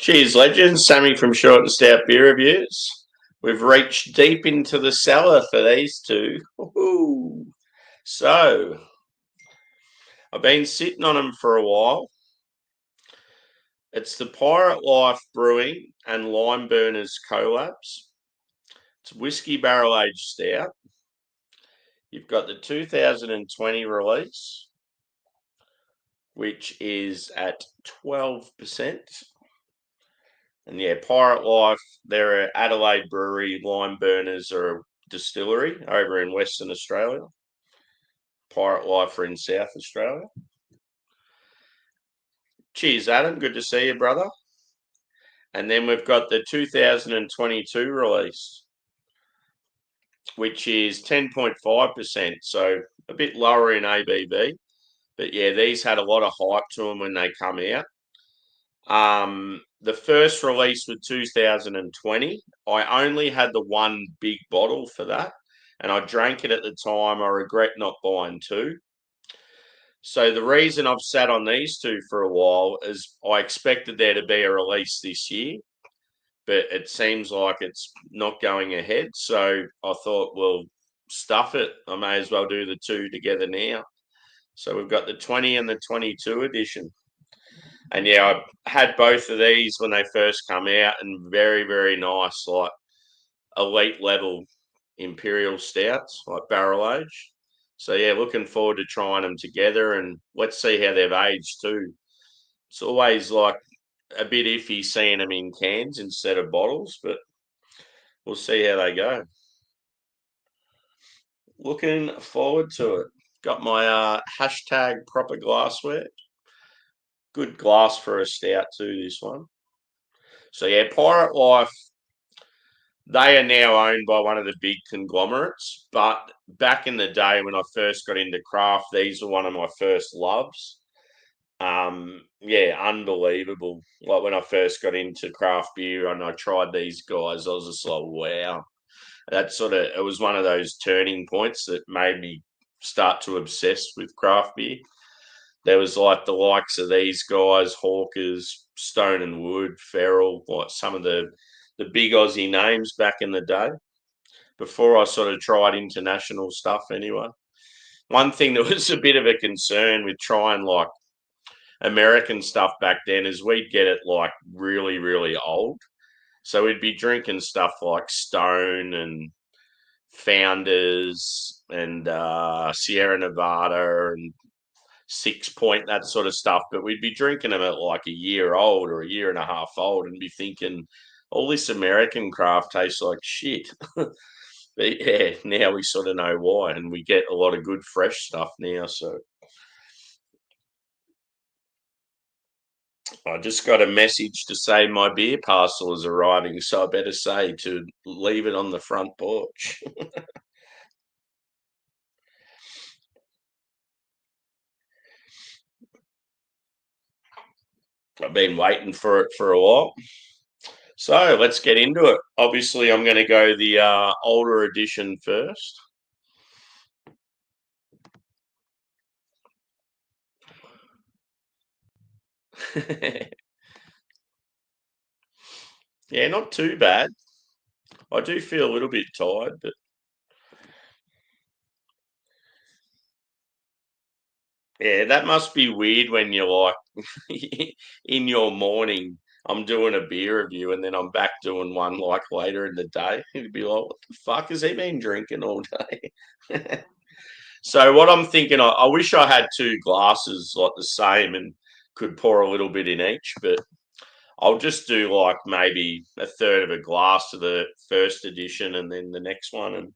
Cheers, legends. Sammy from Short and Stout Beer Reviews. We've reached deep into the cellar for these two. Woohoo. So, I've been sitting on them for a while. It's the Pirate Life Brewing and Limeburners collabs. It's whiskey barrel aged stout. You've got the 2020 release, which is at 12%. And yeah, Pirate Life, they're an Adelaide brewery. Limeburners are a distillery over in Western Australia. Pirate Life are in South Australia. Cheers, Adam. Good to see you, brother. And then we've got the 2022 release, which is 10.5%, so a bit lower in ABV. But yeah, these had a lot of hype to them when they come out. The first release was 2020. I only had the one big bottle for that, and I drank it at the time. I regret not buying two. So the reason I've sat on these two for a while is I expected there to be a release this year, but it seems like it's not going ahead. So I thought, well, stuff it. I may as well do the two together now. So we've got the 20 and the 22 edition. And yeah, I had both of these when they first come out, and very, very nice, like elite level imperial stouts, like barrel aged. So yeah, looking forward to trying them together, and let's see how they've aged too. It's always like a bit iffy seeing them in cans instead of bottles, but we'll see how they go. Looking forward to it. Got my hashtag proper glassware. Good glass for a stout too, this one. So yeah, Pirate Life, they are now owned by one of the big conglomerates. But back in the day when I first got into craft, these were one of my first loves. Yeah, unbelievable. Like when I first got into craft beer and I tried these guys, I was just like, wow. It was one of those turning points that made me start to obsess with craft beer. There was like the likes of these guys, Hawkers, Stone and Wood, Feral, like some of the big Aussie names back in the day, before I sort of tried international stuff anyway. One thing that was a bit of a concern with trying like American stuff back then is we'd get it like really, really old. So we'd be drinking stuff like Stone and Founders and Sierra Nevada and 6 Point, that sort of stuff. But we'd be drinking them at like a year old or a year and a half old and be thinking, all this American craft tastes like shit. But yeah, now we sort of know why, and we get a lot of good fresh stuff now. So I just got a message to say my beer parcel is arriving, so I better say to leave it on the front porch. I've been waiting for it for a while. So let's get into it. Obviously, I'm going to go the older edition first. Yeah, not too bad. I do feel a little bit tired, but yeah, that must be weird when you're like in your morning. I'm doing a beer review and then I'm back doing one like later in the day. You'd be like, what the fuck has he been drinking all day? So what I'm thinking, I wish I had two glasses like the same and could pour a little bit in each, but I'll just do like maybe a third of a glass to the first edition and then the next one. And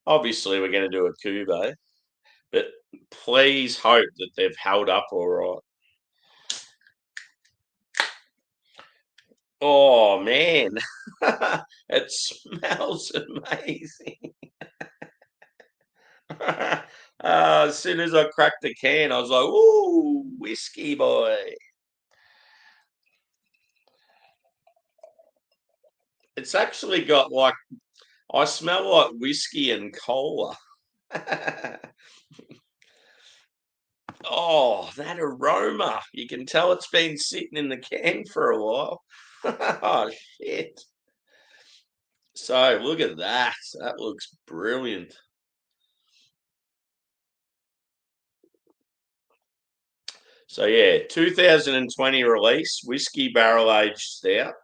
obviously we're going to do a cuvee, but please hope that they've held up all right. Oh man, it smells amazing. As soon as I cracked the can, I was like, "Ooh, whiskey boy!" It's actually got like I smell like whiskey and cola. Oh, that aroma. You can tell it's been sitting in the can for a while. Oh, shit. So look at that. That looks brilliant. So yeah, 2020 release, whiskey barrel aged stout.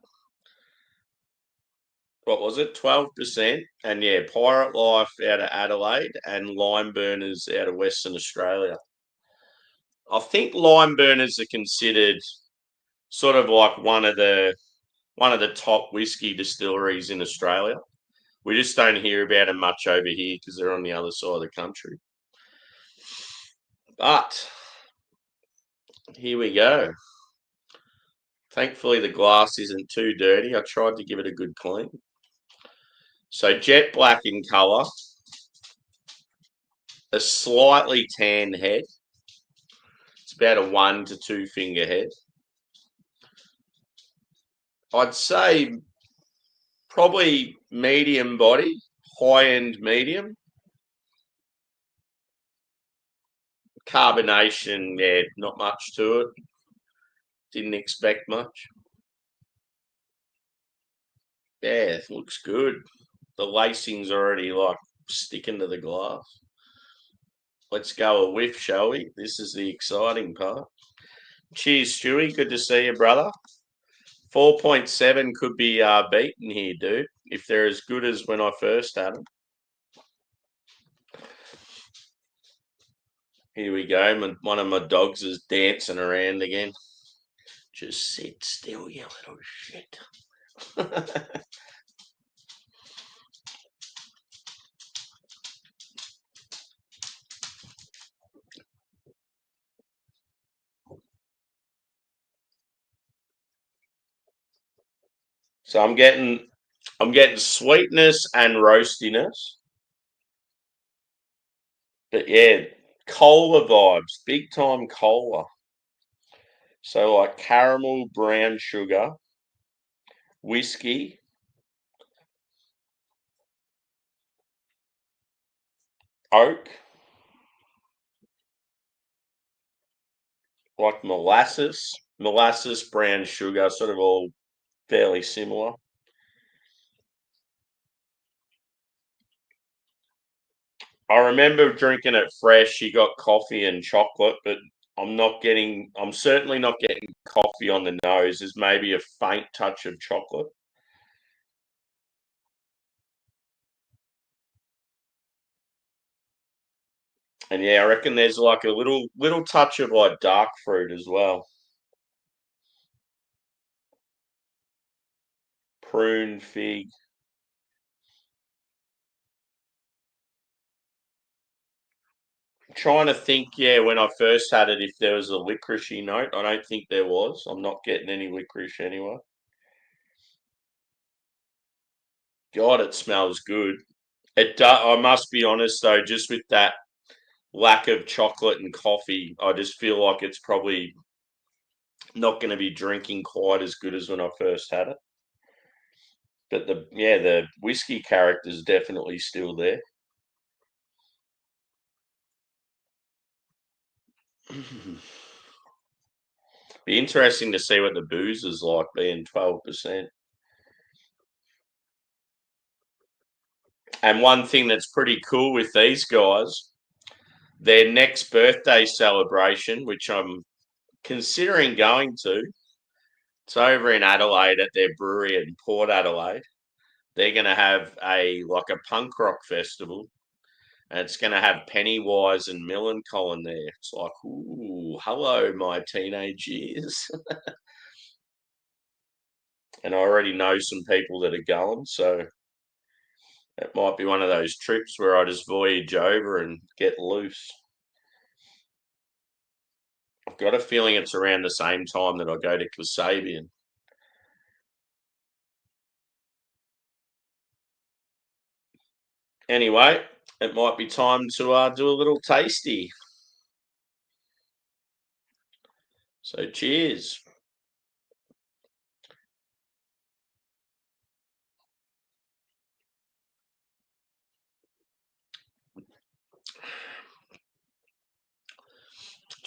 What was it? 12%. And yeah, Pirate Life out of Adelaide and Limeburners out of Western Australia. I think Limeburners are considered sort of like one of the top whiskey distilleries in Australia. We just don't hear about them much over here because they're on the other side of the country. But here we go. Thankfully, the glass isn't too dirty. I tried to give it a good clean. So jet black in colour, a slightly tan head. It's about a 1 to 2 finger head. I'd say probably medium body, high end medium. Carbonation, yeah, not much to it. Didn't expect much. Yeah, it looks good. The lacing's already like sticking to the glass. Let's go a whiff, shall we? This is the exciting part. Cheers, Stewie. Good to see you, brother. 4.7 could be beaten here, dude, if they're as good as when I first had them. Here we go. One of my dogs is dancing around again. Just sit still, you little shit. So I'm getting sweetness and roastiness. But yeah, cola vibes, big time cola. So like caramel, brown sugar, whiskey, oak, like molasses, brown sugar, sort of all fairly similar. I remember drinking it fresh. You got coffee and chocolate, but I'm certainly not getting coffee on the nose. There's maybe a faint touch of chocolate. And yeah, I reckon there's like a little touch of like dark fruit as well. Prune, fig. Trying to think, yeah, when I first had it, if there was a licoricey note. I don't think there was. I'm not getting any licorice anyway. God, it smells good. It does. I must be honest though, just with that lack of chocolate and coffee, I just feel like it's probably not going to be drinking quite as good as when I first had it. But the whiskey character is definitely still there. Be interesting to see what the booze is like being 12%. And one thing that's pretty cool with these guys, their next birthday celebration, which I'm considering going to, it's over in Adelaide at their brewery in Port Adelaide. They're going to have a punk rock festival, and it's going to have Pennywise and Millencolin there. It's like, ooh, hello, my teenage years. And I already know some people that are going, so it might be one of those trips where I just voyage over and get loose. I've got a feeling it's around the same time that I go to Kasabian. Anyway, it might be time to do a little tasty. So cheers.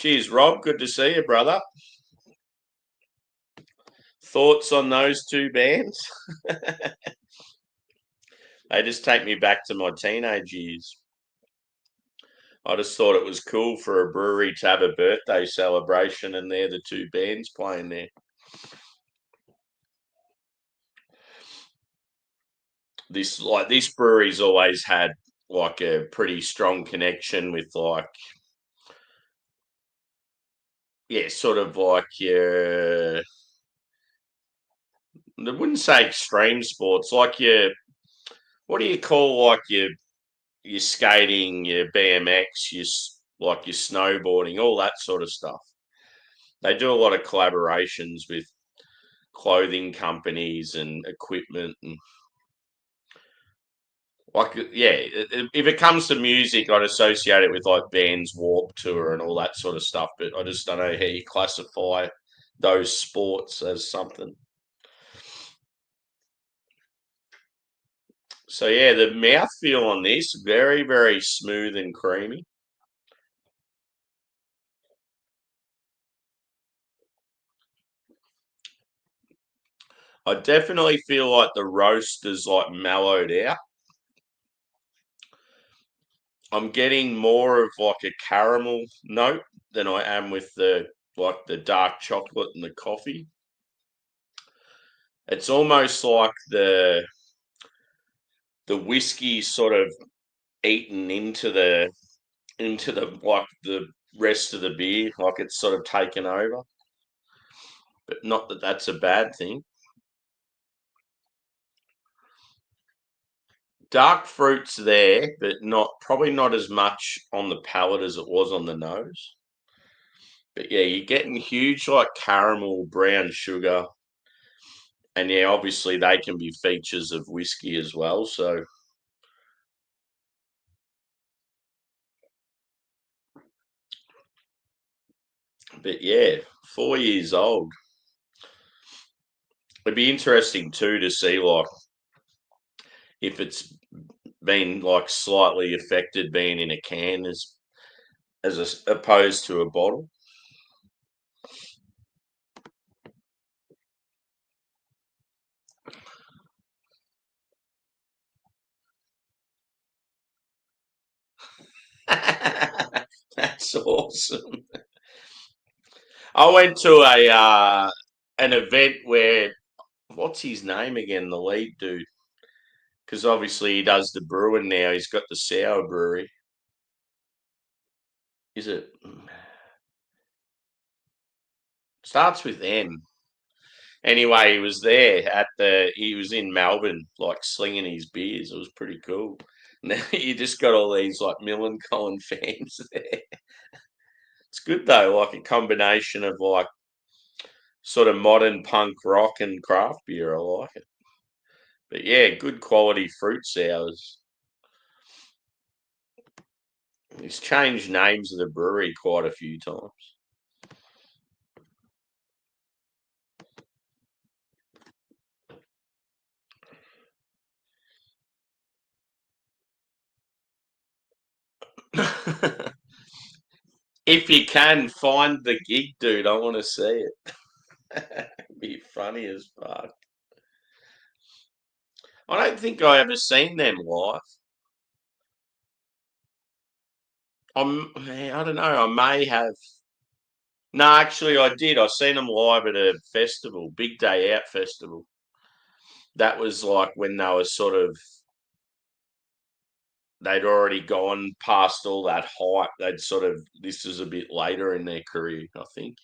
Cheers, Rob. Good to see you, brother. Thoughts on those two bands? They just take me back to my teenage years. I just thought it was cool for a brewery to have a birthday celebration, and they're the two bands playing there. This brewery's always had like a pretty strong connection with sort of like your, I wouldn't say extreme sports, like your, what do you call like your skating, your BMX, like your snowboarding, all that sort of stuff. They do a lot of collaborations with clothing companies and equipment, and if it comes to music, I'd associate it with like bands Warp Tour and all that sort of stuff. But I just don't know how you classify those sports as something. So yeah, the mouthfeel on this very, very smooth and creamy. I definitely feel like the roast is like mellowed out. I'm getting more of like a caramel note than I am with the dark chocolate and the coffee. It's almost like the whiskey sort of eaten into the like the rest of the beer, like it's sort of taken over. But not that that's a bad thing. Dark fruit's there, but probably not as much on the palate as it was on the nose. But yeah, you're getting huge like caramel, brown sugar, and yeah, obviously they can be features of whiskey as well. So, but yeah, 4 years old. It'd be interesting too to see like if it's been like slightly affected being in a can opposed to a bottle. That's awesome. I went to a an event where, what's his name again? The lead dude, because obviously he does the brewing now. He's got the sour brewery. Is it starts with M? Anyway, he was there he was in Melbourne, like slinging his beers. It was pretty cool. Now you just got all these like Millencolin fans there. It's good though, like a combination of like sort of modern punk rock and craft beer. I like it. But yeah, good quality fruit sours. He's changed names of the brewery quite a few times. If you can find the gig, dude, I want to see it. It'd be funny as fuck. I don't think I ever seen them live. I don't know. I may have. No, actually, I did. I seen them live at a festival, Big Day Out festival. That was like when they were sort of, they'd already gone past all that hype. They'd sort of, this was a bit later in their career, I think.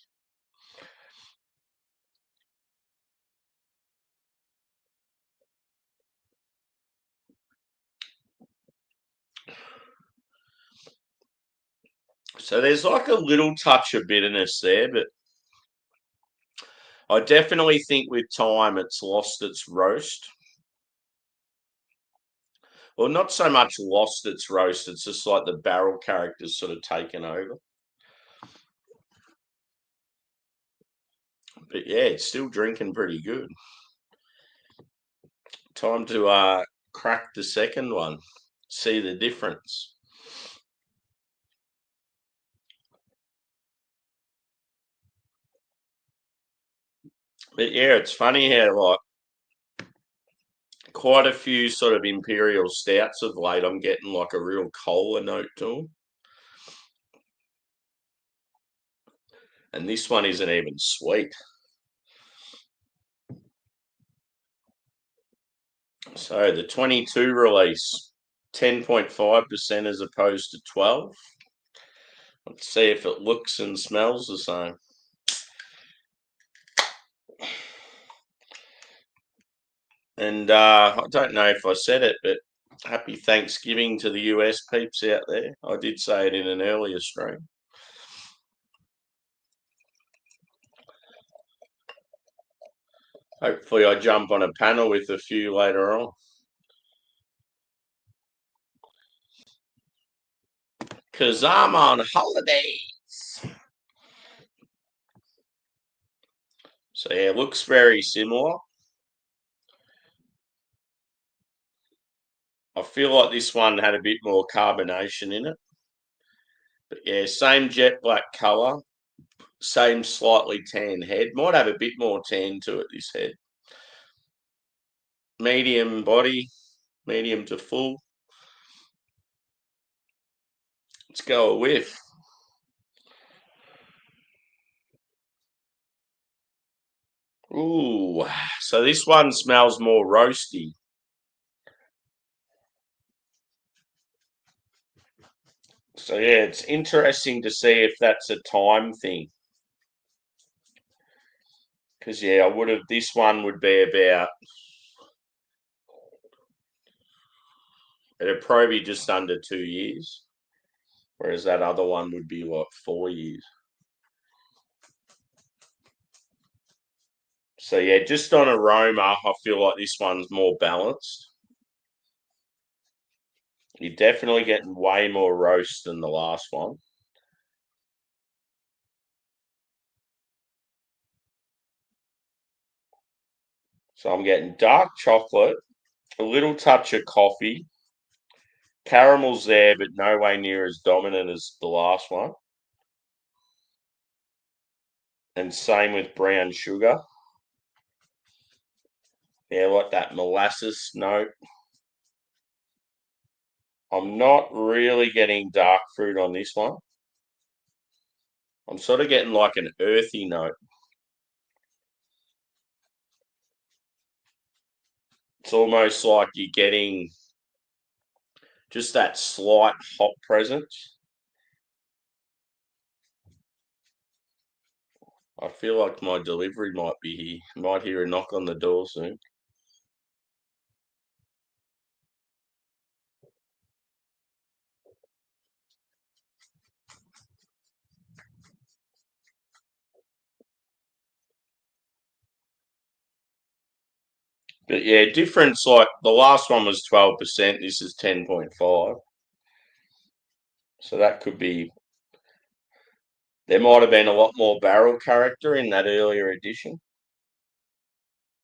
So there's like a little touch of bitterness there, but I definitely think with time it's lost its roast. Well, not so much lost its roast, it's just like the barrel character's sort of taken over. But yeah, it's still drinking pretty good. Time to crack the second one, see the difference. But yeah, it's funny how like quite a few sort of imperial stouts of late, I'm getting like a real cola note to them. And this one isn't even sweet. So the 22 release, 10.5% as opposed to 12. Let's see if it looks and smells the same. And I don't know if I said it, but happy Thanksgiving to the US peeps out there. I did say it in an earlier stream. Hopefully I jump on a panel with a few later on. Because I'm on holidays. So yeah, it looks very similar. I feel like this one had a bit more carbonation in it. But yeah, same jet black colour, same slightly tan head. Might have a bit more tan to it, this head. Medium body, medium to full. Let's go a whiff. Ooh, so this one smells more roasty. So yeah, it's interesting to see if that's a time thing. Because yeah, I would have. This one would be about. It'd probably be just under 2 years, whereas that other one would be like 4 years. So yeah, just on aroma, I feel like this one's more balanced. You're definitely getting way more roast than the last one. So I'm getting dark chocolate, a little touch of coffee, caramel's there, but no way near as dominant as the last one. And same with brown sugar. Yeah, like that molasses note. I'm not really getting dark fruit on this one. I'm sort of getting like an earthy note. It's almost like you're getting just that slight hop presence. I feel like my delivery might be here. Might hear a knock on the door soon. But yeah, difference like the last one was 12%, this is 10.5. So that could be there might have been a lot more barrel character in that earlier edition.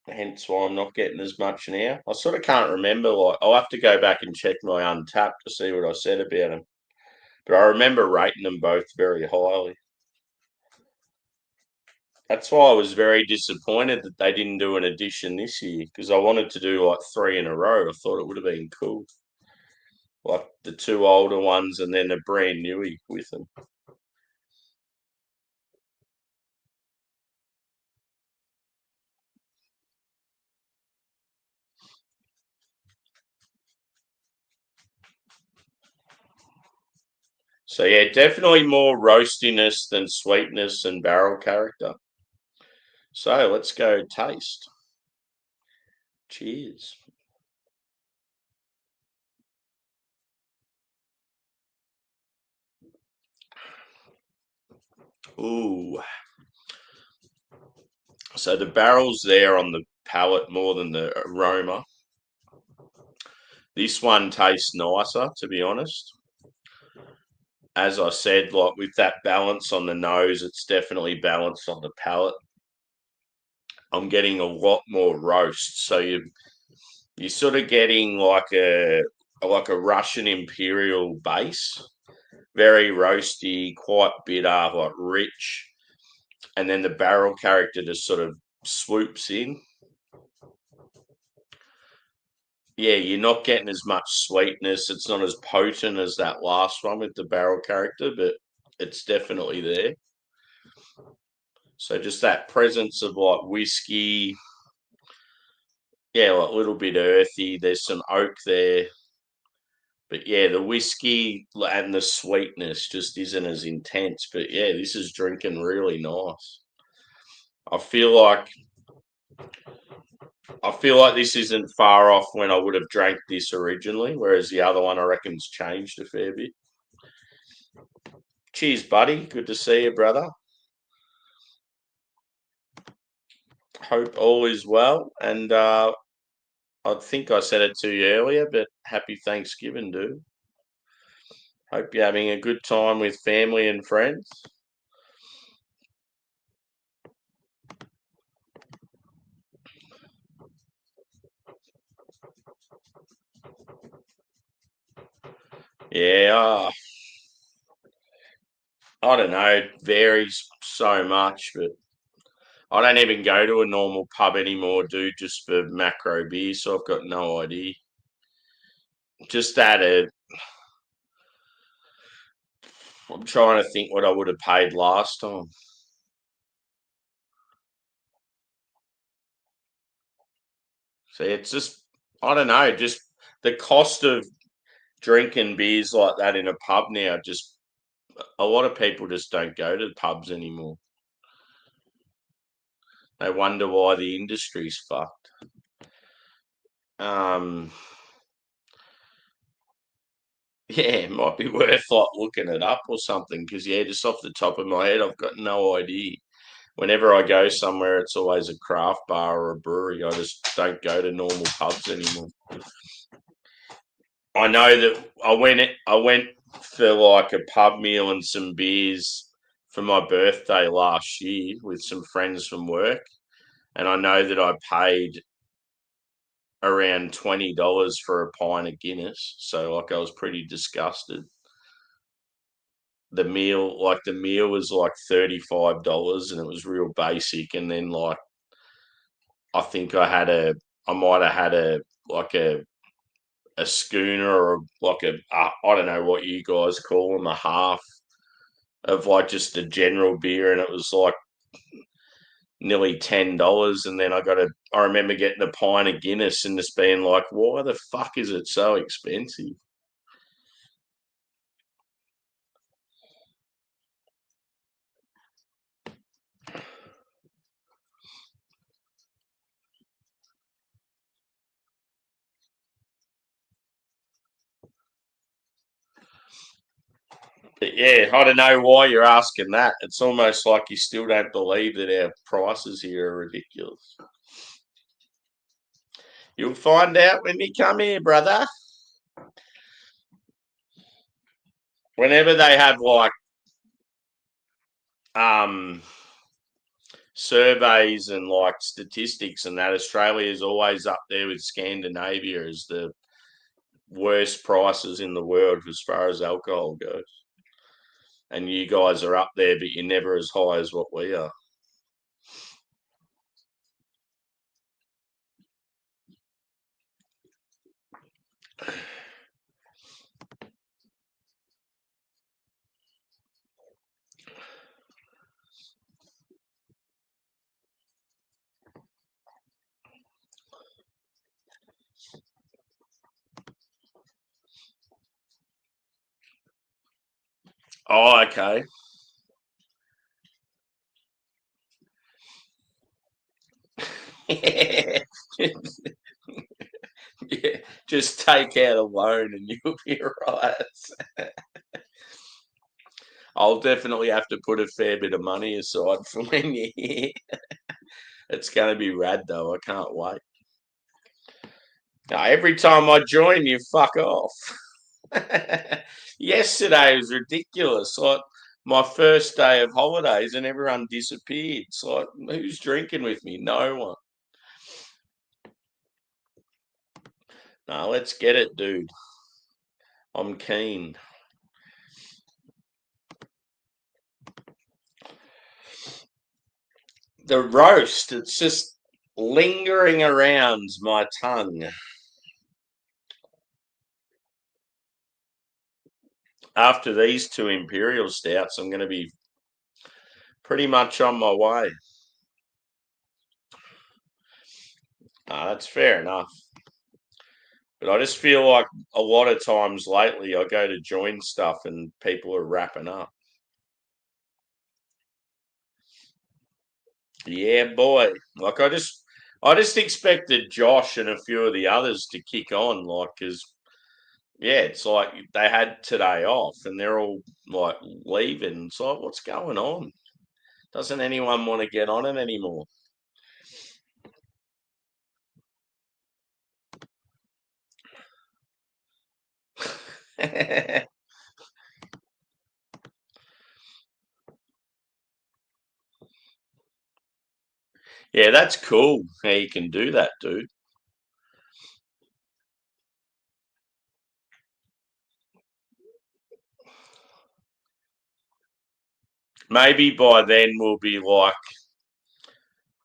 Hence why I'm not getting as much now. I sort of can't remember. Like I'll have to go back and check my Untapped to see what I said about them. But I remember rating them both very highly. That's why I was very disappointed that they didn't do an edition this year because I wanted to do like 3 in a row. I thought it would have been cool, like the two older ones and then a brand newie with them. So yeah, definitely more roastiness than sweetness and barrel character. So let's go taste. Cheers. Ooh. So the barrel's there on the palate more than the aroma. This one tastes nicer, to be honest. As I said, like with that balance on the nose, it's definitely balanced on the palate. I'm getting a lot more roast. So you're sort of getting like a Russian Imperial base, very roasty, quite bitter, like rich, and then the barrel character just sort of swoops in. Yeah, you're not getting as much sweetness. It's not as potent as that last one with the barrel character, but it's definitely there. So just that presence of like whiskey, yeah, like a little bit earthy. There's some oak there. But yeah, the whiskey and the sweetness just isn't as intense. But yeah, this is drinking really nice. I feel like this isn't far off when I would have drank this originally, whereas the other one I reckon's changed a fair bit. Cheers, buddy. Good to see you, brother. Hope all is well. And I think I said it to you earlier, but happy Thanksgiving, dude. Hope you're having a good time with family and friends. Yeah, I don't know. It varies so much, but I don't even go to a normal pub anymore, dude, just for macro beer, so I've got no idea. Just that, I'm trying to think what I would have paid last time. See, it's just, I don't know, just the cost of drinking beers like that in a pub now, just a lot of people just don't go to pubs anymore. They wonder why the industry's fucked. Um, yeah, it might be worth like looking it up or something because yeah, just off the top of my head, I've got no idea. Whenever I go somewhere, it's always a craft bar or a brewery. I just don't go to normal pubs anymore. I know that I went for like a pub meal and some beers for my birthday last year with some friends from work, and I know that I paid around $20 for a pint of Guinness. So like I was pretty disgusted. The meal was like $35 and it was real basic. And then like I think I might have had a schooner or like I don't know what you guys call them, a half of like just a general beer, and it was like nearly $10. And then I remember getting a pint of Guinness and just being like, why the fuck is it so expensive? But yeah, I don't know why you're asking that. It's almost like you still don't believe that our prices here are ridiculous. You'll find out when you come here, brother. Whenever they have like um surveys and like statistics and that, Australia is always up there with Scandinavia as the worst prices in the world as far as alcohol goes. And you guys are up there, but you're never as high as what we are. Oh, okay. Yeah, just take out a loan and you'll be right. I'll definitely have to put a fair bit of money aside for when you're here. It's going to be rad though. I can't wait. Now, every time I join, you fuck off. Yesterday was ridiculous. Like my first day of holidays, and everyone disappeared. It's like, who's drinking with me? No one. No, let's get it, dude. I'm keen. The roast, it's just lingering around my tongue. After these two Imperial Stouts, I'm going to be pretty much on my way. That's fair enough. But I just feel like a lot of times lately I go to join stuff and people are wrapping up. Yeah, boy. Like I just expected Josh and a few of the others to kick on, like, because yeah, it's like they had today off and they're all like leaving. It's like, what's going on? Doesn't anyone want to get on it anymore? Yeah, that's cool how you can do that, dude. Maybe by then we'll be like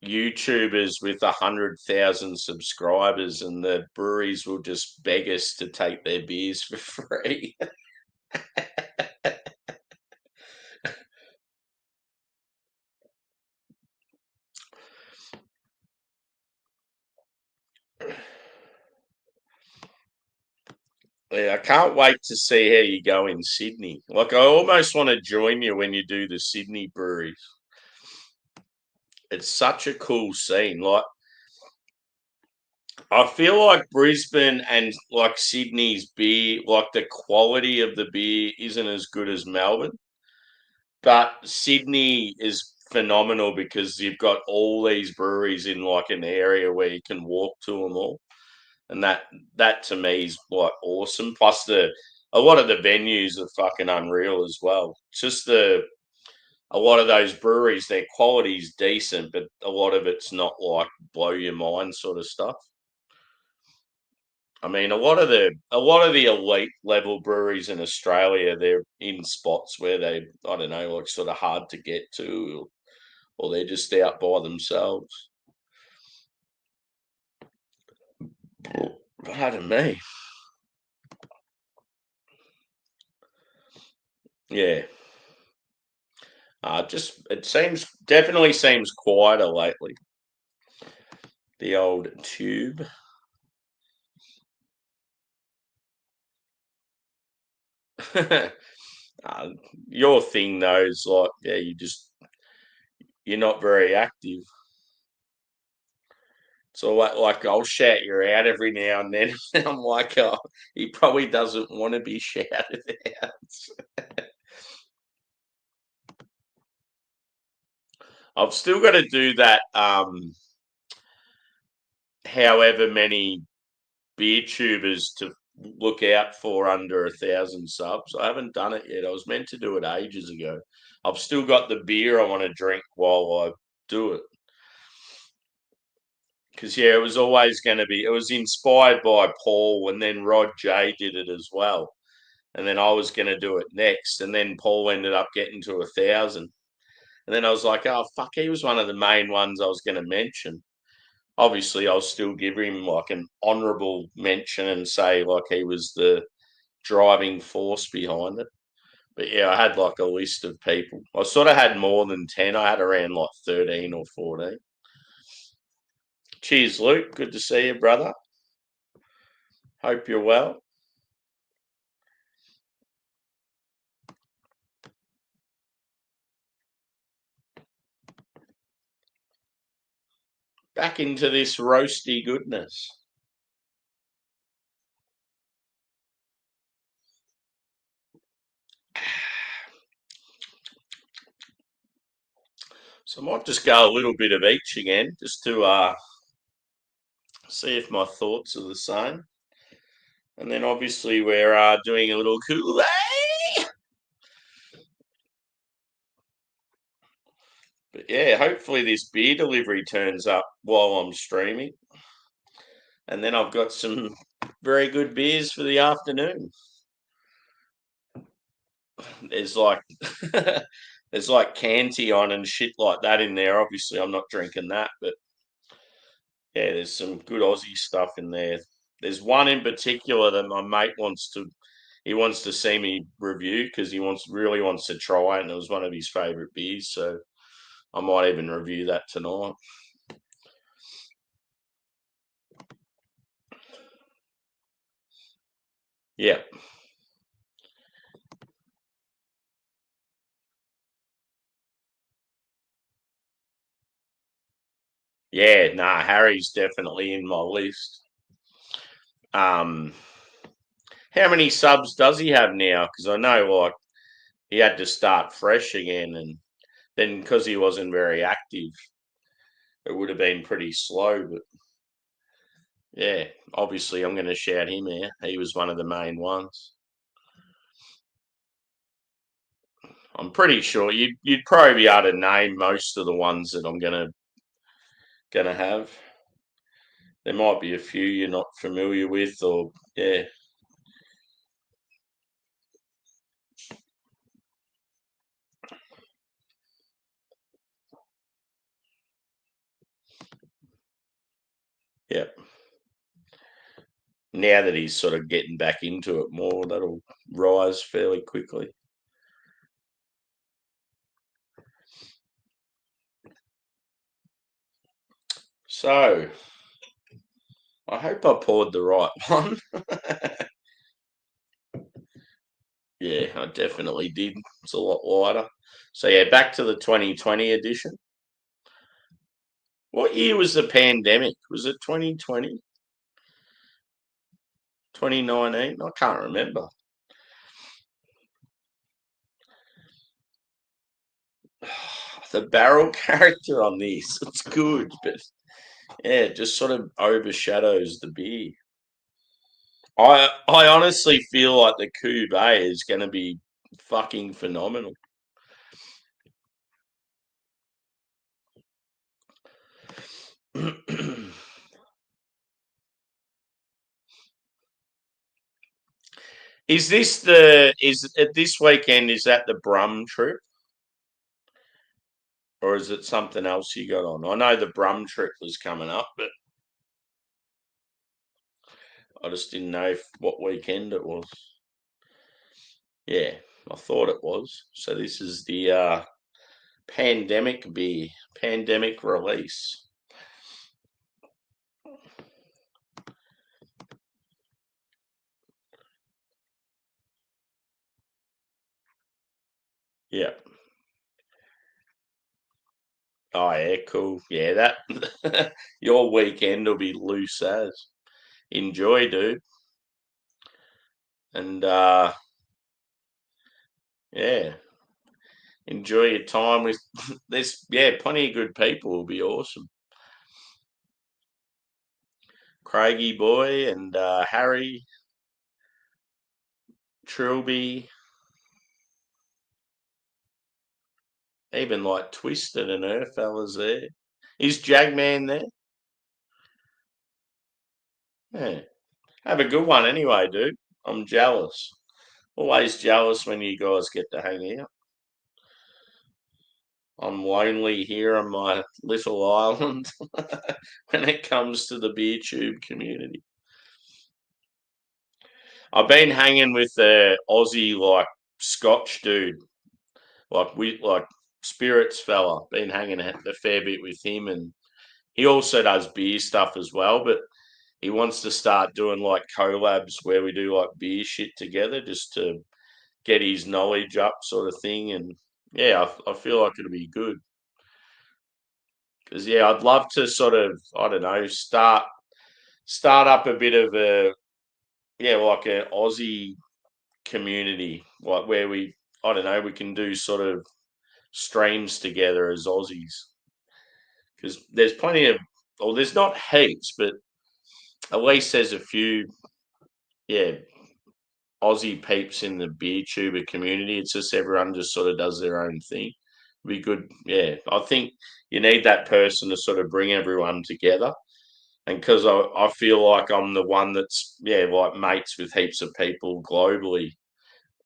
YouTubers with 100,000 subscribers, and the breweries will just beg us to take their beers for free. Yeah, I can't wait to see how you go in Sydney. Like, I almost want to join you when you do the Sydney breweries. It's such a cool scene. Like, I feel like Brisbane and like Sydney's beer, like the quality of the beer isn't as good as Melbourne, but Sydney is phenomenal because you've got all these breweries in like an area where you can walk to them all. And that to me is like awesome. Plus the a lot of the venues are fucking unreal as well. Just the a lot of those breweries, their quality's decent, but a lot of it's not like blow your mind sort of stuff. I mean, a lot of the elite level breweries in Australia, they're in spots where they, I don't know, like sort of hard to get to, or they're just out by themselves. Pardon me. Yeah. Just it seems definitely seems quieter lately. The old tube. uh, your thing though is like, yeah, you're not very active. So like I'll shout you out every now and then. And I'm like, oh, he probably doesn't want to be shouted out. I've still got to do that. However many beer tubers to look out for under 1,000 subs. I haven't done it yet. I was meant to do it ages ago. I've still got the beer I want to drink while I do it. Because yeah, it was always going to be. It was inspired by Paul, and then Rod J did it as well, and then I was going to do it next, and then Paul ended up getting to 1,000, and then I was like, oh fuck, he was one of the main ones I was going to mention. Obviously, I'll still give him like an honourable mention and say like he was the driving force behind it. But yeah, I had like a list of people. I sort of had more than 10. I had around like 13 or 14. Cheers, Luke. Good to see you, brother. Hope you're well. Back into this roasty goodness. So I might just go a little bit of each again, just to see if my thoughts are the same. And then obviously we're doing a little Kool-Aid. But yeah, hopefully this beer delivery turns up while I'm streaming. And then I've got some very good beers for the afternoon. There's like there's like Cantillon and shit like that in there. Obviously, I'm not drinking that, but yeah, there's some good Aussie stuff in there. There's one in particular that my mate wants to see me review because really wants to try it, and it was one of his favourite beers. So I might even review that tonight. Yeah. Yeah, nah, Harry's definitely in my list. Um, how many subs does he have now? Because I know like he had to start fresh again, and then because he wasn't very active, it would have been pretty slow. But yeah, obviously I'm going to shout him out. He was one of the main ones. I'm pretty sure you'd probably be able to name most of the ones that I'm gonna have. There might be a few you're not familiar with, or yeah, yeah. Now that he's sort of getting back into it more, that'll rise fairly quickly. So I hope I poured the right one. Yeah, I definitely did. It's a lot lighter. So yeah, back to the 2020 edition. What year was the pandemic? Was it 2020? 2019? I can't remember. The barrel character on this, it's good, but yeah, it just sort of overshadows the beer. I honestly feel like the Cube is going to be fucking phenomenal. Is it this weekend? Is that the Brum trip, or is it something else you got on? I know the Brum trip was coming up, but I just didn't know what weekend it was. Yeah, I thought it was. So this is the pandemic beer, pandemic release. Yeah. Oh yeah, cool. Yeah, that your weekend will be loose as. Enjoy, dude. And yeah, enjoy your time with there's plenty of good people will be awesome. Craigie boy and Harry, Trilby, even like Twisted and her fellas there. Is Jagman there? Yeah. Have a good one anyway, dude. I'm jealous. Always jealous when you guys get to hang out. I'm lonely here on my little island when it comes to the beer tube community. I've been hanging with the Aussie like Scotch dude, like spirits fella. Been hanging a fair bit with him, and he also does beer stuff as well. But he wants to start doing like collabs where we do like beer shit together, just to get his knowledge up, sort of thing. And yeah, I feel like it'll be good. Because yeah, I'd love to sort of I don't know start up a bit of a like an Aussie community, like where we I don't know we can do sort of streams together as Aussies. Because there's plenty of there's not heaps, but at least there's a few yeah Aussie peeps in the beer tuber community. It's just everyone just sort of does their own thing. Be good, yeah. I think you need that person to sort of bring everyone together. And because I feel like I'm the one that's, like mates with heaps of people globally,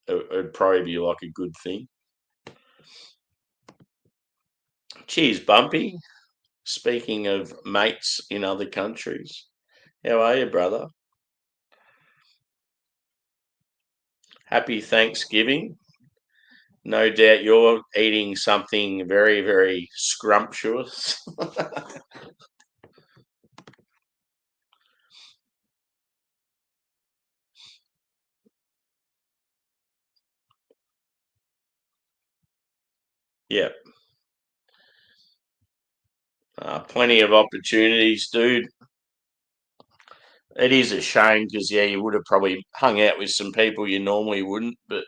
it'd probably be like a good thing. Cheers, Bumpy. Speaking of mates in other countries, how are you, brother? Happy Thanksgiving. No doubt you're eating something very, very scrumptious. Yeah, plenty of opportunities, dude. It is a shame because, yeah, you would have probably hung out with some people you normally wouldn't, but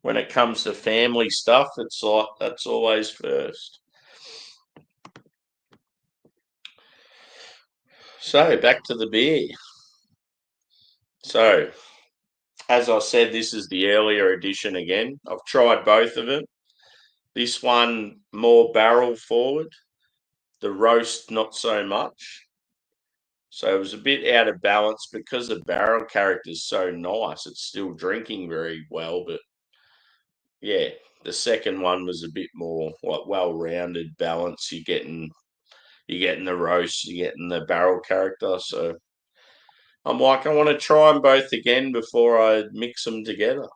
when it comes to family stuff, it's like that's always first. So, back to the beer. So, as I said, this is the earlier edition again. I've tried both of them. This one more barrel forward, the roast not so much. So it was a bit out of balance because the barrel character is so nice. It's still drinking very well, but yeah, the second one was a bit more like well-rounded balance. You're getting the roast, you're getting the barrel character. So I'm like, I want to try them both again before I mix them together.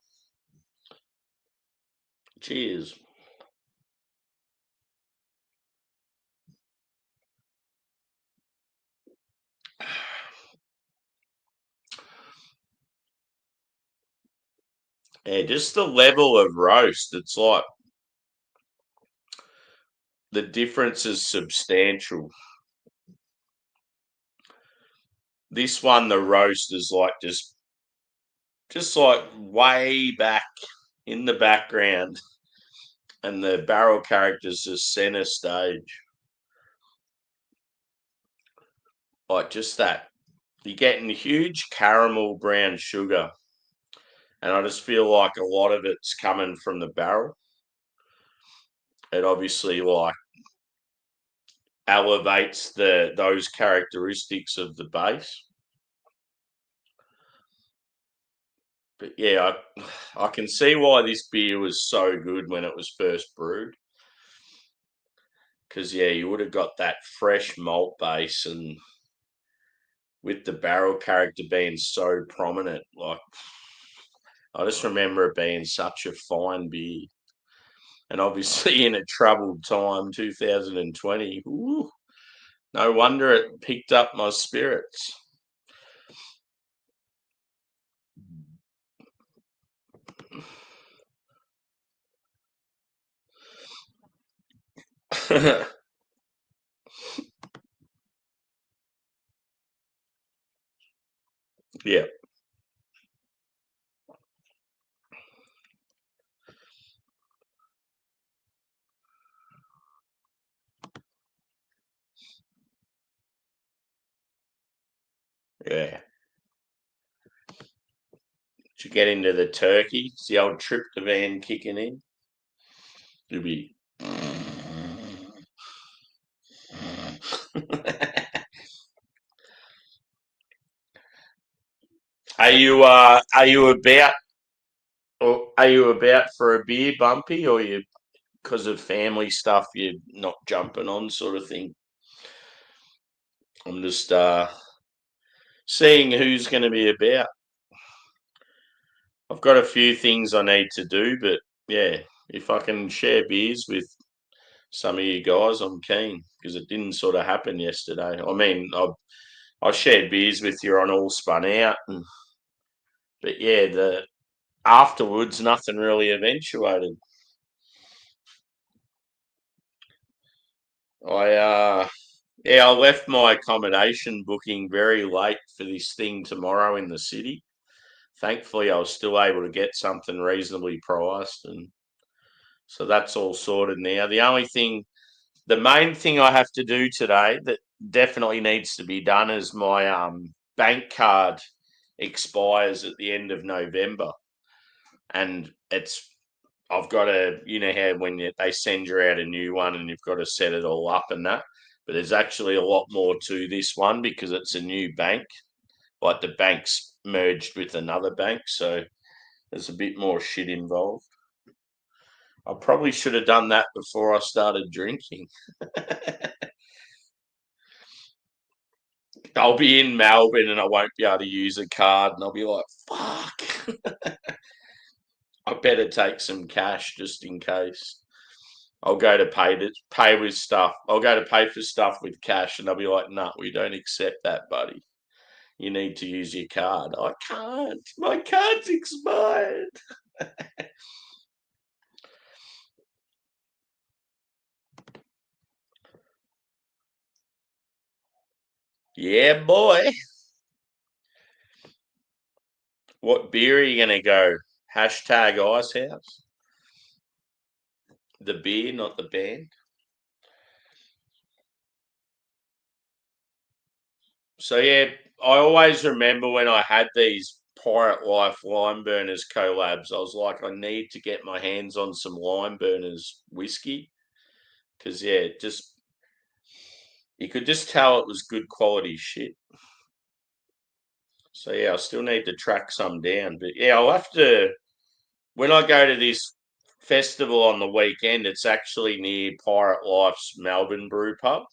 Cheers. Yeah, just the level of roast. It's like the difference is substantial. This one, the roast is like just like way back in the background, and the barrel character's just center stage. Like just that, you're getting huge caramel brown sugar, and I just feel like a lot of it's coming from the barrel. It obviously like elevates those characteristics of the base. But yeah, I can see why this beer was so good when it was first brewed. Because yeah, you would have got that fresh malt base, and with the barrel character being so prominent, like I just remember it being such a fine beer. And obviously in a troubled time, 2020, ooh, no wonder it picked up my spirits. Yeah, yeah. To get into the turkey, it's the old tryptophan kicking in. You'll be. Are you about for a beer, Bumpy, or you because of family stuff you're not jumping on sort of thing? I'm just seeing who's going to be about. I've got a few things I need to do, but yeah, if I can share beers with some of you guys, I'm keen because it didn't sort of happen yesterday. I mean, I shared beers with you on All Spun Out, but yeah, the afterwards nothing really eventuated. I Yeah, I left my accommodation booking very late for this thing tomorrow in the city. Thankfully, I was still able to get something reasonably priced, and so that's all sorted now. The main thing I have to do today that definitely needs to be done is my bank card expires at the end of November, and I've got to, how when they send you out a new one and you've got to set it all up and that. But there's actually a lot more to this one because it's a new bank. Like the bank's merged with another bank, so there's a bit more shit involved. I probably should have done that before I started drinking. I'll be in Melbourne and I won't be able to use a card, and I'll be like, fuck. I better take some cash just in case. I'll go to pay with stuff. I'll go to pay for stuff with cash, and they'll be like, "No, we don't accept that, buddy. You need to use your card." I can't. My card's expired. Yeah, boy. What beer are you gonna go? Hashtag Icehouse. The beer, not the band. So yeah, I always remember when I had these Pirate Life Limeburners collabs, I was like, I need to get my hands on some Limeburners whiskey. Because yeah, just you could just tell it was good quality shit. So yeah, I still need to track some down. But yeah, I'll have to when I go to this festival on the weekend, it's actually near Pirate Life's Melbourne Brew Pub.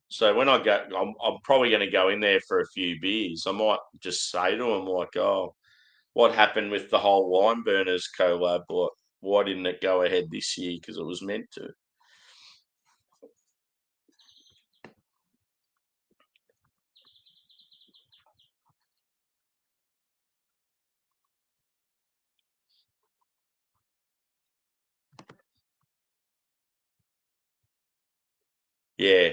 So when I go, I'm probably going to go in there for a few beers. I might just say to them like, "Oh, what happened with the whole Wine Burners collab? Why didn't it go ahead this year? Because it was meant to." Yeah,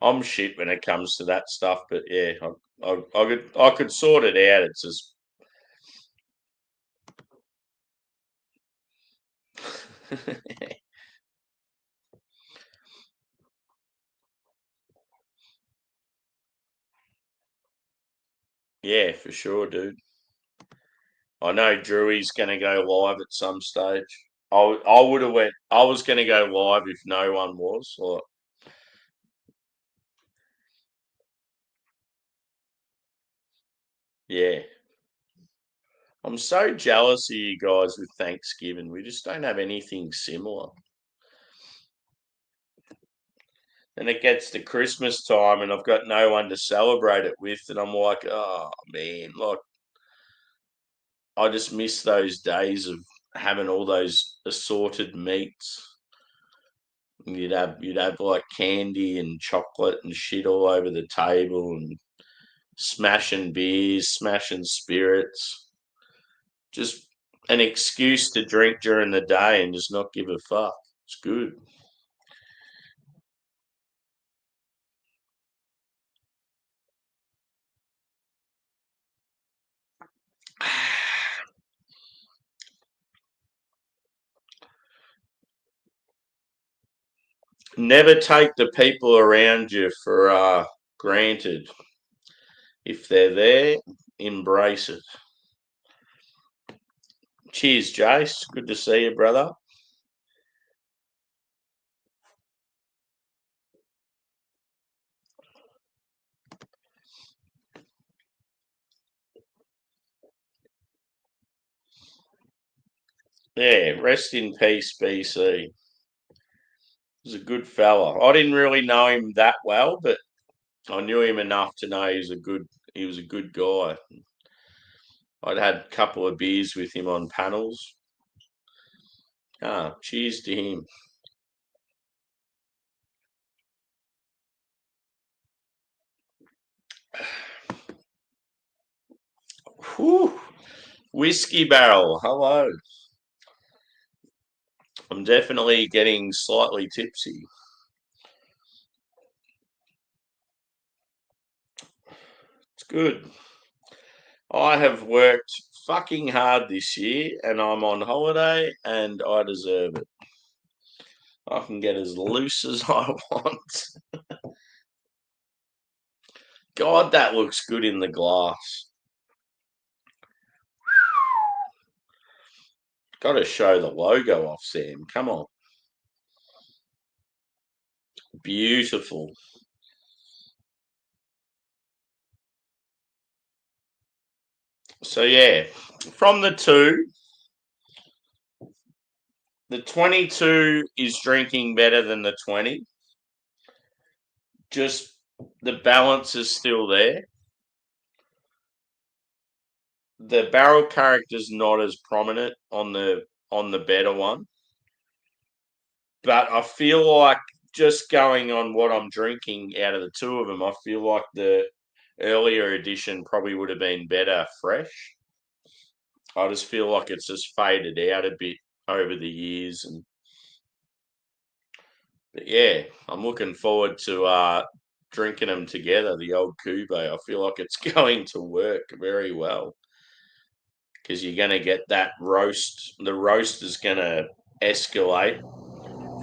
I'm shit when it comes to that stuff, but yeah, I could sort it out. It's just yeah, for sure, dude. I know Drew's going to go live at some stage. I would have went. I was going to go live if no one was. Like, yeah, I'm so jealous of you guys with Thanksgiving. We just don't have anything similar. Then it gets to Christmas time, and I've got no one to celebrate it with, and I'm like, oh man, like I just miss those days of having all those assorted meats. You'd have like candy and chocolate and shit all over the table, and smashing beers, smashing spirits. Just an excuse to drink during the day and just not give a fuck. It's good. Never take the people around you for granted. If they're there, embrace it. Cheers, Jace. Good to see you, brother. Yeah, rest in peace, BC. He's a good fella. I didn't really know him that well, but I knew him enough to know he was a good guy. I'd had a couple of beers with him on panels. Cheers to him. Whew. Whiskey barrel. Hello. I'm definitely getting slightly tipsy. It's good. I have worked fucking hard this year and I'm on holiday and I deserve it. I can get as loose as I want. God, that looks good in the glass. Got to show the logo off, Sam. Come on. Beautiful. So, yeah, from the two, The 22 is drinking better than the 20. Just the balance is still there. The barrel character's not as prominent on the better one. But I feel like just going on what I'm drinking out of the two of them, I feel like the earlier edition probably would have been better fresh. I just feel like it's just faded out a bit over the years, but yeah, I'm looking forward to drinking them together. The old Cube, I feel like it's going to work very well because you're going to get that roast. The roast is going to escalate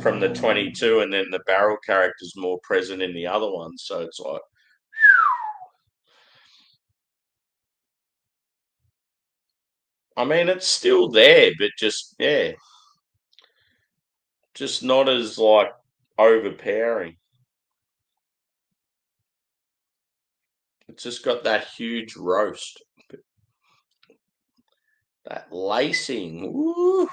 from the 22, and then the barrel character's more present in the other one. So it's like, I mean, it's still there, but just yeah, just not as like overpowering. It's just got that huge roast, that lacing. Woo.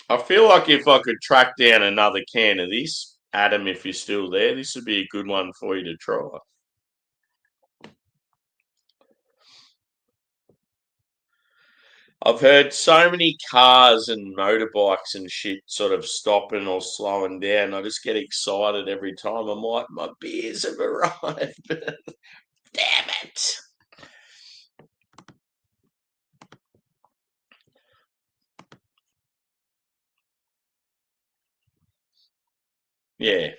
I feel like if I could track down another can of this, Adam, if you're still there, this would be a good one for you to try. I've heard so many cars and motorbikes and shit sort of stopping or slowing down. I just get excited every time. I'm like, my beers have arrived. Damn it. Yeah.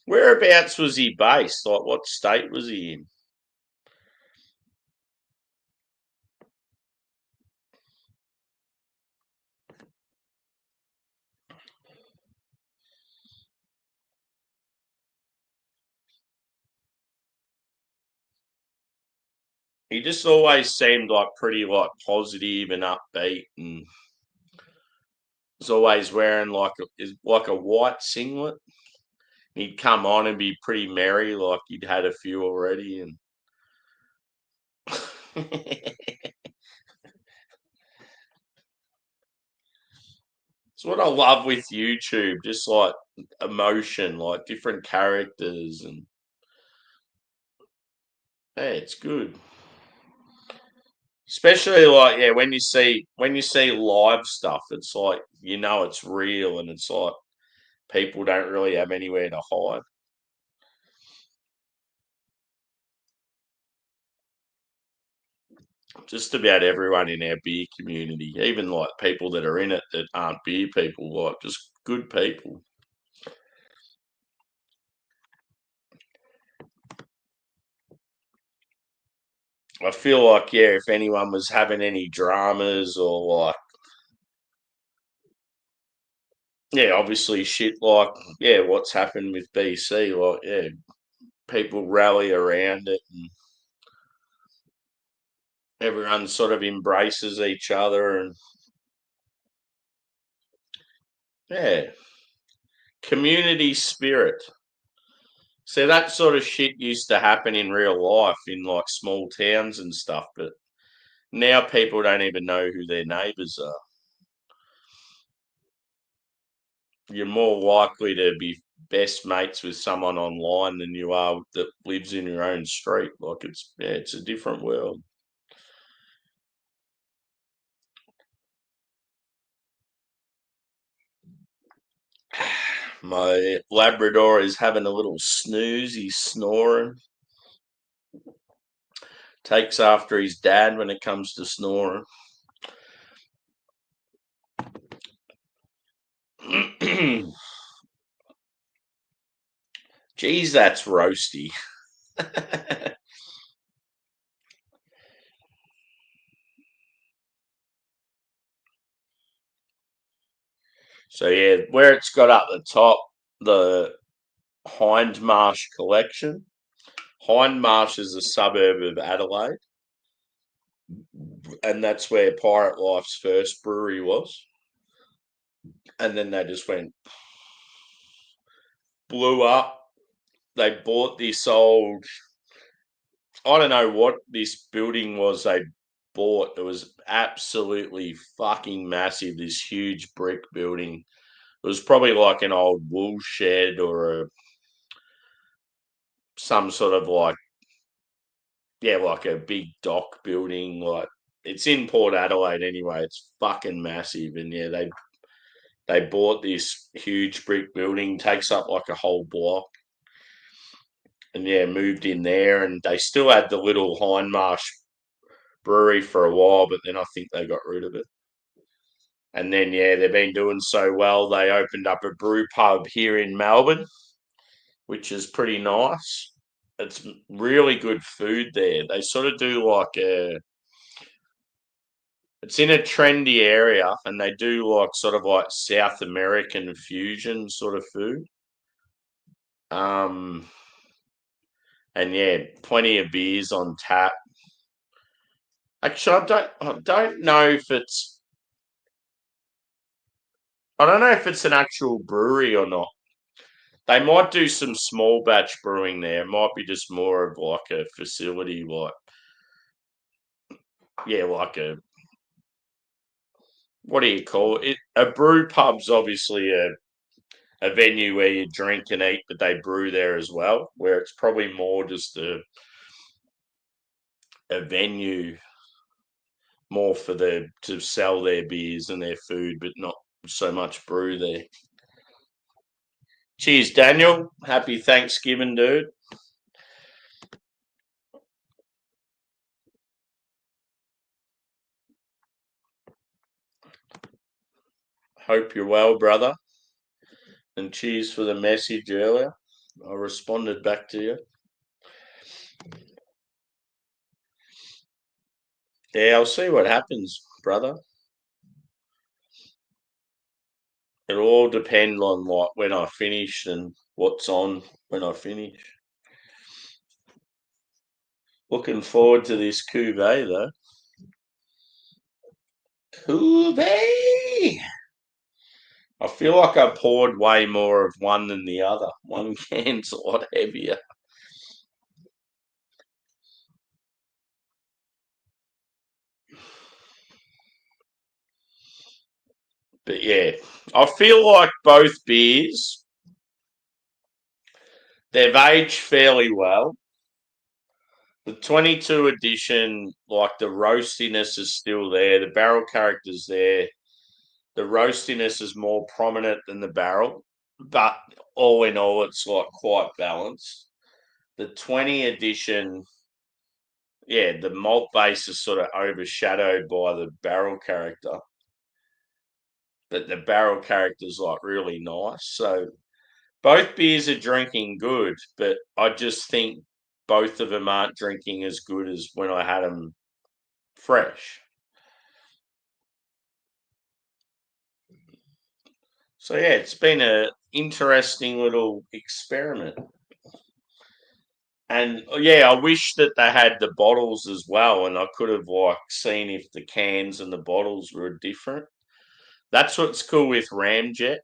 Whereabouts was he based? Like, what state was he in? He just always seemed like pretty like positive and upbeat, and was always wearing like a white singlet. He'd come on and be pretty merry, like he'd had a few already, and it's what I love with YouTube, just like emotion, like different characters, and hey, it's good. Especially like yeah, when you see live stuff, it's like it's real, and it's like people don't really have anywhere to hide. Just about everyone in our beer community, even like people that are in it that aren't beer people, like just good people. I feel like yeah, if anyone was having any dramas or like yeah, obviously shit like yeah, what's happened with BC, like yeah, people rally around it and everyone sort of embraces each other and yeah, community spirit. So that sort of shit used to happen in real life in like small towns and stuff, but now people don't even know who their neighbours are. You're more likely to be best mates with someone online than you are that lives in your own street. Like it's a different world. My Labrador is having a little snooze. He's snoring. Takes after his dad when it comes to snoring. Geez, that's roasty. So yeah, where it's got up the top, the Hindmarsh collection. Hindmarsh is a suburb of Adelaide, and that's where Pirate Life's first brewery was. And then they just went. blew up. They bought this old, I don't know what this building was they bought. It was absolutely fucking massive, this huge brick building. It was probably like an old wool shed or some sort of like, yeah, like a big dock building. Like, it's in Port Adelaide anyway. It's fucking massive. And yeah, they bought this huge brick building, takes up like a whole block. And yeah, moved in there, and they still had the little Hindmarsh brewery for a while, but then I think they got rid of it. And then yeah, they've been doing so well, they opened up a brew pub here in Melbourne, which is pretty nice. It's really good food there. They sort of do like it's in a trendy area, and they do like sort of like South American fusion sort of food. Um, and yeah, plenty of beers on tap. Actually, I don't know if I don't know if it's an actual brewery or not. They might do some small batch brewing there. It might be just more of like a facility, like yeah, like a what do you call it? A brew pub's obviously a venue where you drink and eat, but they brew there as well. Where it's probably more just a venue, more for the to sell their beers and their food, but not so much brew there. Cheers, Daniel. Happy Thanksgiving, dude. Hope you're well, brother. And cheers for the message earlier. I responded back to you. Yeah, I'll see what happens, brother. It'll all depend on like when I finish and what's on when I finish. Looking forward to this cuvee though. Cuvee. I feel like I poured way more of one than the other. One can's a lot heavier. But yeah, I feel like both beers, they've aged fairly well. The 22 edition, like the roastiness is still there. The barrel character's there. The roastiness is more prominent than the barrel, but all in all, it's like quite balanced. The 20 edition, yeah, the malt base is sort of overshadowed by the barrel character, but the barrel character is like really nice. So both beers are drinking good, but I just think both of them aren't drinking as good as when I had them fresh. So yeah, it's been a interesting little experiment. And yeah, I wish that they had the bottles as well, and I could have like seen if the cans and the bottles were different. That's what's cool with Ramjet.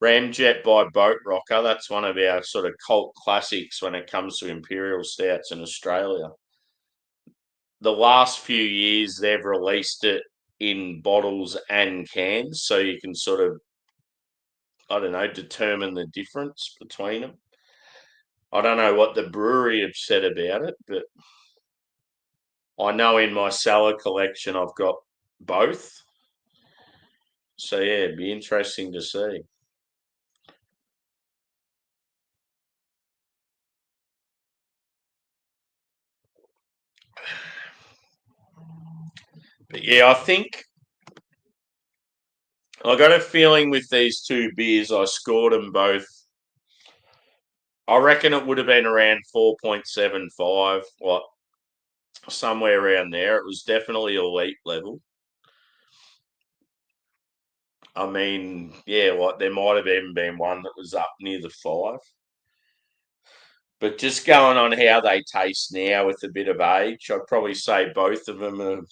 Ramjet by Boat Rocker. That's one of our sort of cult classics when it comes to imperial stouts in Australia. The last few years, they've released it in bottles and cans, so you can sort of, I don't know, determine the difference between them. I don't know what the brewery have said about it, but I know in my cellar collection I've got both. So yeah, it'd be interesting to see. But yeah, I think I got a feeling with these two beers, I scored them both. I reckon it would have been around 4.75, like somewhere around there. It was definitely elite level. I mean, yeah, like there might have even been one that was up near the five. But just going on how they taste now with a bit of age, I'd probably say both of them are.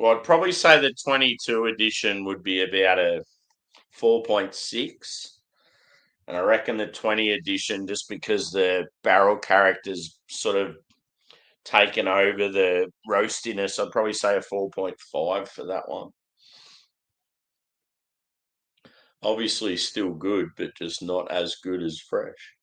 Well, I'd probably say the 22 edition would be about a 4.6. And I reckon the 20 edition, just because the barrel character's sort of taken over the roastiness, I'd probably say a 4.5 for that one. Obviously still good, but just not as good as fresh.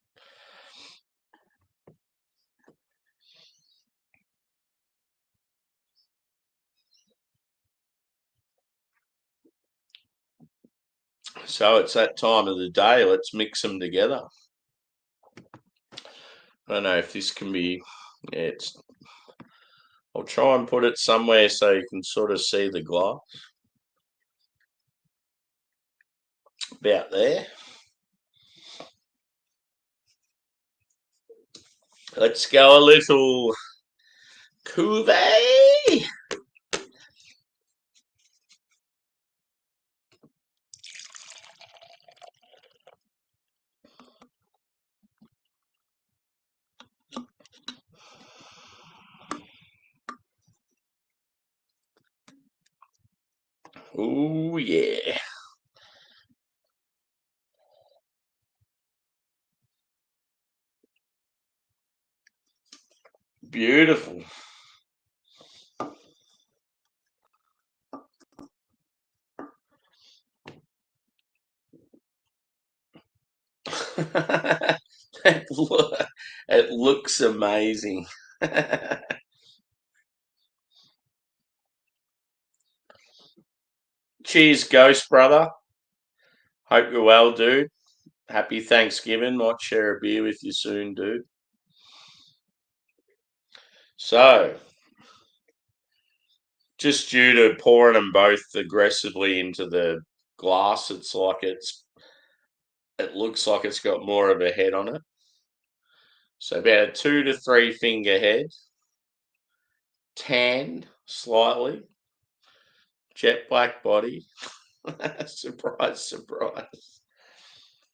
So it's that time of the day. Let's mix them together. I don't know if this can be. Yeah, I'll try and put it somewhere so you can sort of see the glass. About there. Let's go a little cuvee. Oh yeah. Beautiful. It looks amazing. Cheers, Ghost Brother. Hope you're well, dude. Happy Thanksgiving. Might share a beer with you soon, dude. So, just due to pouring them both aggressively into the glass, it looks like it's got more of a head on it. So about a 2 to 3 finger head, tan slightly, jet black body. Surprise, surprise.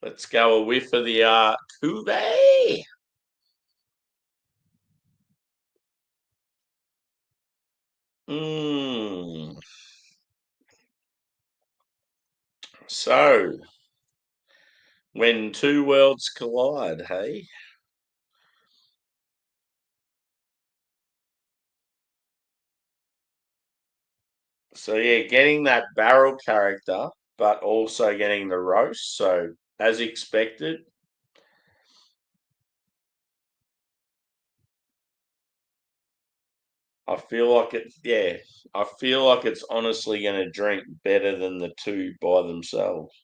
Let's go a whiff of the cuvee. Mmm. So, when two worlds collide, hey? So yeah, getting that barrel character, but also getting the roast. So as expected, I feel like I feel like it's honestly going to drink better than the two by themselves.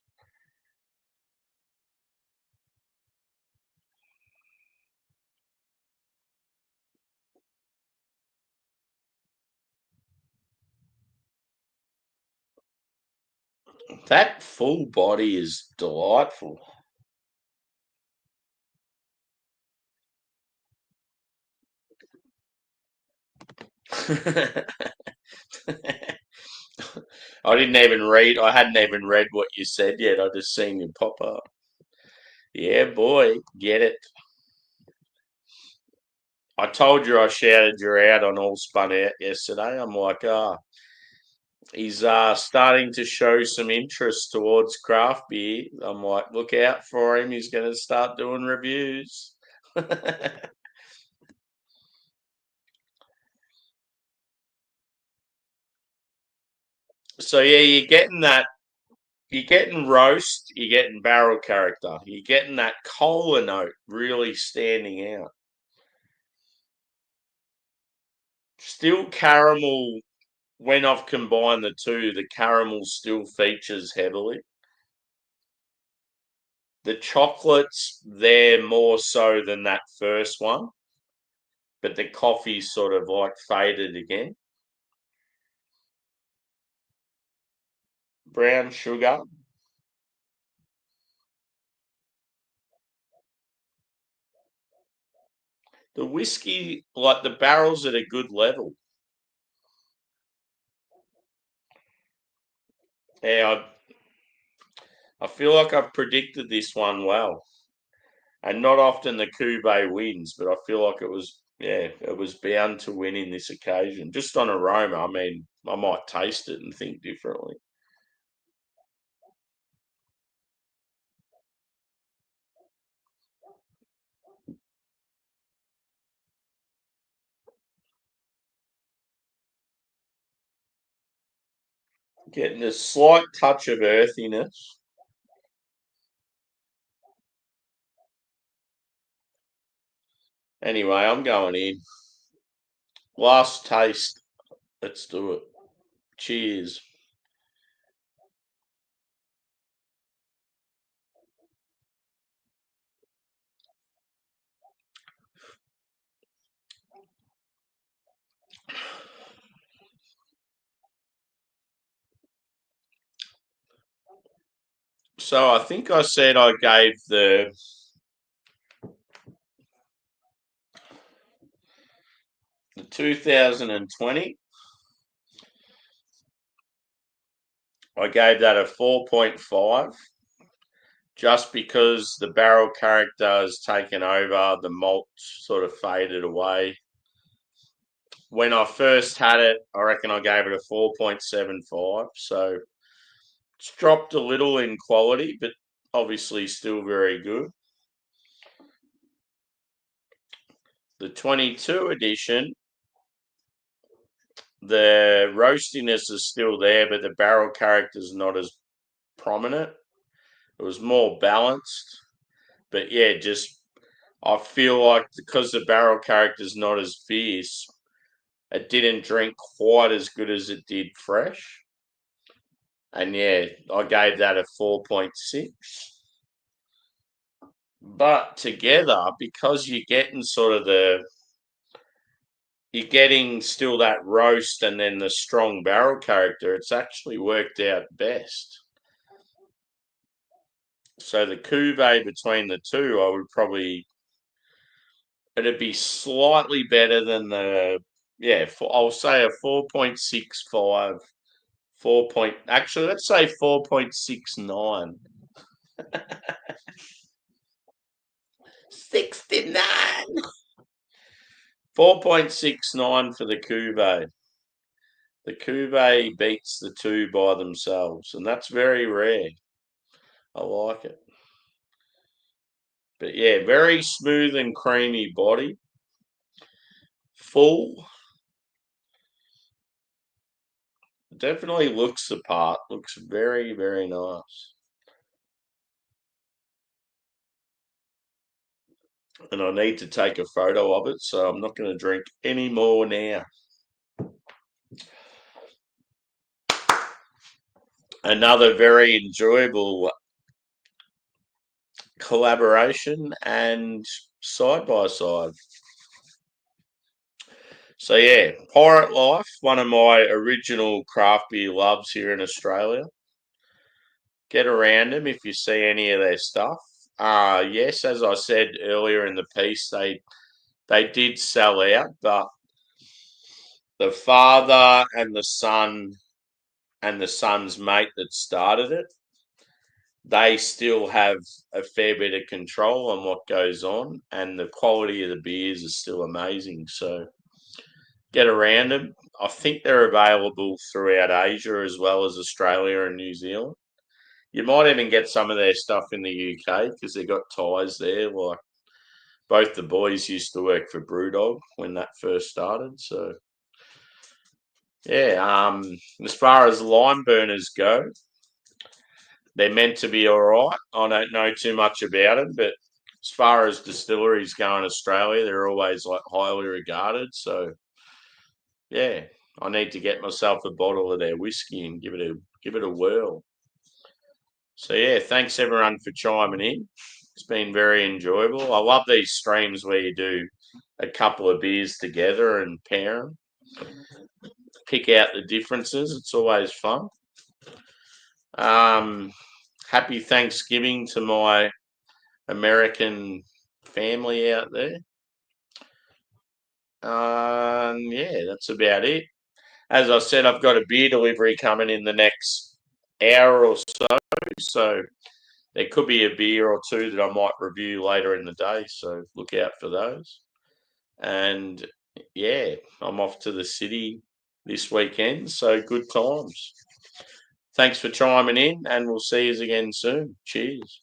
That full body is delightful. I hadn't even read what you said yet. I just seen you pop up. Yeah, boy, get it. I told you I shouted you out on All Spun Out yesterday. I'm like, he's starting to show some interest towards craft beer. I'm like, look out for him. He's going to start doing reviews. So yeah, you're getting roast, you're getting barrel character, you're getting that cola note really standing out. Still caramel. When I've combined the two, the caramel still features heavily. The chocolate's there more so than that first one, but the coffee's sort of like faded again. Brown sugar. The whiskey, like the barrel's at a good level. Yeah, I feel like I've predicted this one well. And not often the Cuvée wins, but I feel like it was bound to win in this occasion. Just on aroma, I mean, I might taste it and think differently. Getting a slight touch of earthiness. Anyway, I'm going in. Last taste. Let's do it. Cheers. So I think I said I gave the 2020. I gave that a 4.5 just because the barrel character has taken over, the malt sort of faded away. When I first had it, I reckon I gave it a 4.75. So it's dropped a little in quality, but obviously still very good. The 22 edition, the roastiness is still there, but the barrel character is not as prominent. It was more balanced. But yeah, just I feel like because the barrel character is not as fierce, it didn't drink quite as good as it did fresh. And yeah, I gave that a 4.6. But together, because you're getting you're getting still that roast and then the strong barrel character, it's actually worked out best. So the cuvee between the two, I would probably, it'd be slightly better than I'll say a 4.65, actually, let's say 4.69. 69. 4.69 for the cuvee. The cuvee beats the two by themselves, and that's very rare. I like it. But yeah, very smooth and creamy body. Full. Definitely looks the part. Looks very, very nice. And I need to take a photo of it, so I'm not going to drink any more now. Another very enjoyable collaboration and side by side. So yeah, Pirate Life, one of my original craft beer loves here in Australia. Get around them if you see any of their stuff. Yes, as I said earlier in the piece, they did sell out, but the father and the son and the son's mate that started it, they still have a fair bit of control on what goes on, and the quality of the beers is still amazing. So get around them. I think they're available throughout Asia as well as Australia and New Zealand. You might even get some of their stuff in the UK because they've got ties there. Like both the boys used to work for Brewdog when that first started. So yeah, as far as Limeburners go, they're meant to be all right. I don't know too much about them, but as far as distilleries go in Australia, they're always like highly regarded. So yeah, I need to get myself a bottle of their whiskey and give it a whirl. So yeah, thanks everyone for chiming in. It's been very enjoyable. I love these streams where you do a couple of beers together and pair them, pick out the differences. It's always fun. Happy Thanksgiving to my American family out there. Yeah, that's about it. As I said, I've got a beer delivery coming in the next hour or so. So there could be a beer or two that I might review later in the day. So look out for those. And yeah, I'm off to the city this weekend. So good times. Thanks for chiming in, and we'll see you again soon. Cheers.